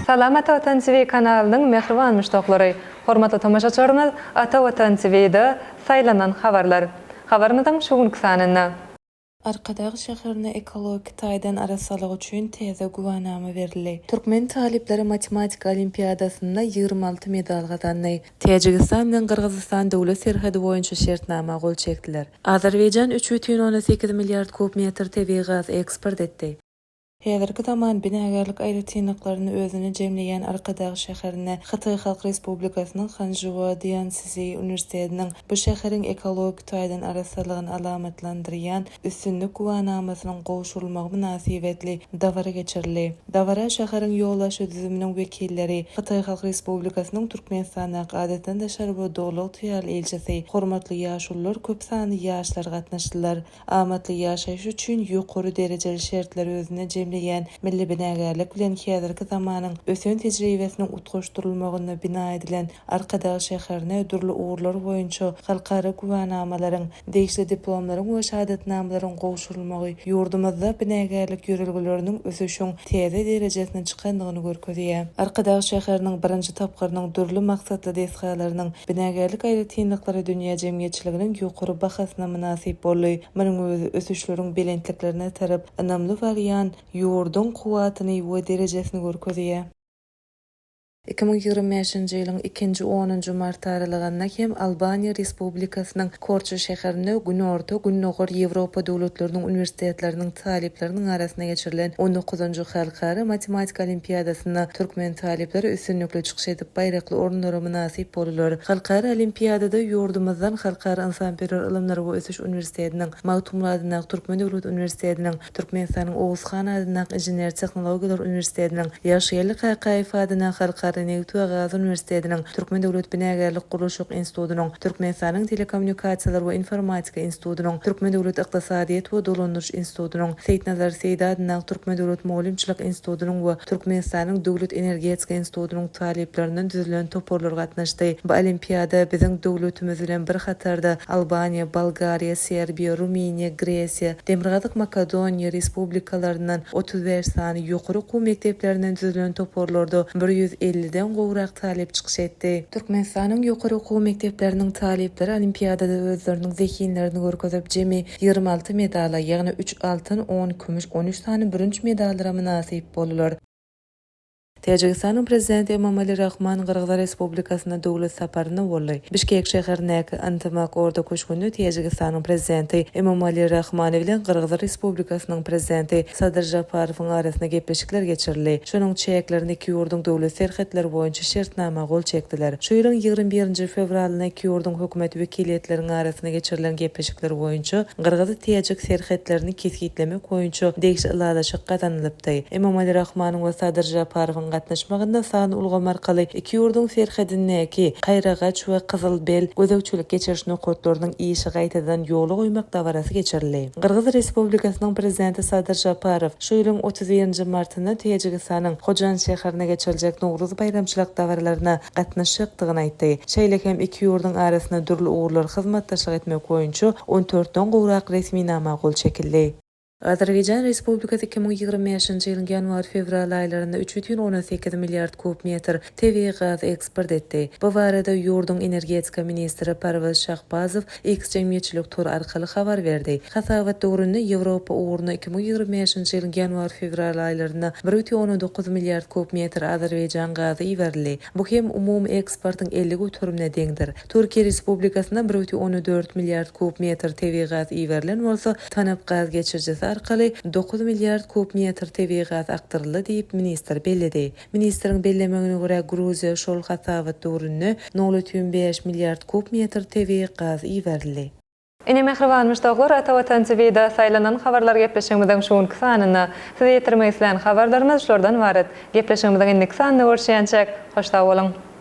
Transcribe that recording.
Salamat Vatan TV kanalının mehriban müştaqlary, hormatly tamaşaçylarymyz, Ata Vatan TV'de saylanan habarlar. Habarymyzyň şu günkü sanyna. Arkadaş şäherine ekologik taýdan arasalyg üçin teze guwanama berildi. Türkmen talipleri matematika olimpiadasynda 26 medal gazandy. Tejikistan bilen Kyrgyzstan döwlet serhadi boýunça şertnama gol çekdiler. Azerbaýjan 3,18 milliard kub metr tabii gaz eksport etdi. Häzirki zaman binagarlyk aýratynlyklaryny özüne jemleýän Arkadaş şäherine Hytaý Halk Respublikasynyň Hanjua Diansisi Uniwersitetiniň bu şäheriň ekologik taýdan arasalygyny alamatlandyrýan üstünlük guwanamasynyň gowşurulmagy münasibetli dawara geçirildi. Dawara şäheriň ýoldaşy düzüminiň wekilleri, Hytaý Halk Respublikasynyň Türkmenistana adaten daşary bu dowlat ýaly elçisi, hormatly ýaşullar, köp sany ýaşlar gatnaşdylar. Amatly ýaşaýyş üçin ýokary derejeli şertler özüne jemleýän milli binagarlyk bilen häzirki zamanyň ösün tejribesiniň utgaşdyrylmagyna bina edilen Arkadaş şäherine ödürli uğurlar boýunça halkara guwanamalaryň, degişli diplomlaryň we şahadatnamalaryň gowşurulmagy ýurdumyzda binagarlyk ýörelgileriniň ösüşiň teze derejesine çykandygyny görkezýär. Arkadaş şäheriniň birinji tapgyrynyň dürli maksatly desgalarynyň binagarlyk aýratynlyklary dünýä jemgyýetçiliginiň ýokary bahasyna münasip boldy. Munyň özü ösüşleriň belentliklerine tarap anamly barýan ýurdun kuwatyny we derejesini görkezýär. 2025-nji ýylyň 2-10 mart aralygyna hem Albaniýa Respublikasynyň Korçu şäherinde günorta günnogor Ýewropa döwletleriniň uniwersitetleriniň talipleriniň arasyna geçirilen 19-njy halkara matematika olimpiadasyna türkmen talipleri üstünlükli çykyş edip baýrakly orunlara münasip bolýar. Halkara olimpiadada ýurdumyzdan halkara insanperwer ilmler we ösüş uniwersitetiniň Magtumladyň Türkmen Döwlet Uniwersitetiniň Türkmenistanyň Owuzhan adyna Inженер Tehnologiýalar Uniwersitetiniň Ýaşylyk Hakaýew adyna halkara Newtu Agaz Uniwersitetiniň Türkmen Döwlet Binagarlyk Gurulşyk Institutynyň Türkmenistanyň Telekommunikatsiýalar we Informatika Institutynyň Türkmen Döwlet Ykdysadyýet we Dolandyryş Institutynyň Seýtnazar Seýda adyna Türkmen Döwlet Mugallimçilik Institutynyň we Türkmenistanyň Döwlet Energetika Institutynyň taliplerinden düzülen toporlar gatnaşdy. Bu olimpiada biziň döwletimiz bilen bir hatarda Albaniýa, Bolgariýa, Serbiýa, Ruminiýa, Gresiýa, Demirgazyk Makedoniýa respublikalarynyň 35 sany ýokary okuw mekteplerinden düzülen toporlarda 150 gowrak talip çykyş etdi. Türkmenistanyň ýokary okuw mekdepleriniň talipleri olimpiadada özleriniň zekinlerini görkezip jemi 26 medala, ýagny 3 altyn, 10 kümüş, 13 sany birinji medallara münasip bolýar. Tejikistanyň prezidenti Emomali Rahman Kyrgyz Respublikasyna döwlet saparyna boldy. Bişkek şäherindäki Antamak orda köşgünde Tejikistanyň prezidenti Emomali Rahman bilen Kyrgyz Respublikasynyň prezidenti Sadyr Japarowyň arasyna gepleşikler geçirildi. Şonuň çäklerinde iki ýurdun döwlet serhetleri boýunça şertnama gol çekdiler. Şu ýylyň 21 fevralyna iki ýurdun hökümet wekilletleriň arasyna geçirilen gepleşikler boýunça Kyrgyz Tejik serhetlerini kesgitlemek boýunça degişli yladaşyk gazanylypdy. Emomali Rahmanyň we Sadyr Japarowyň gatnaşmagynda sany ulgam arkaly iki ýurdun serhedindäki Gaýragaç we Kızılbel gözegçilik geçiriş nokotlarynyň işi gaýtadan ýoly goýmak dawarasy geçirildi. Kyrgyz Respublikasynyň prezidenti Sadyr Japarow şu ýylyň 31 martyna Tejikistanyň Hojan şäherine geçiriljek Nowruz bayramçylyk dawarlaryna gatnaşykdygyny aýtdy. Şeýle hem iki ýurdun arasyna dürli ugurlar hyzmatdaşlyk etmek boýunça 14 gowrak resmi nama gol çekildi. Azerbaýjan Respublikasy 2025-nji ýylyň ýanwar-fevral aýlarynda 3,18 milliard kub metr tabii gaz eksport etdi. Bu barada ýurdun energetika ministri Parvez Şahbazow X jemgyýetçilik tur arkaly habar berdi. Hasawat döwründe Ýewropa uğruna 2025-nji ýylyň ýanwar-fevral aýlarynda 1,19 milliard kub metr Azerbaýjan gazy iberildi. Bu hem umumy eksportyň 50 götürümine deňdir. Türkiýe Respublikasyna 1,14 milliard kub metr tabii gaz iberilen bolsa, tanap gaz geçirjisi arkaly 9 milliard kub metr tabii gaz aktaryldy diýip minister bellidi. Ministriň bellemegine görä Gruziýa şol hasawat döwründe 0,5 milliard kub metr tabii gaz iberildi. Ine mehriban müştaqlar, Ata Vatan TV'de saylanan habarlar gepleşigimiziň şu günkü sanyna. Sizi ýetirmek isleýän habarlarymyz şolardan ibaret. Gepleşigimiziň indiki sanyna görüşýänçek hoşda bolun.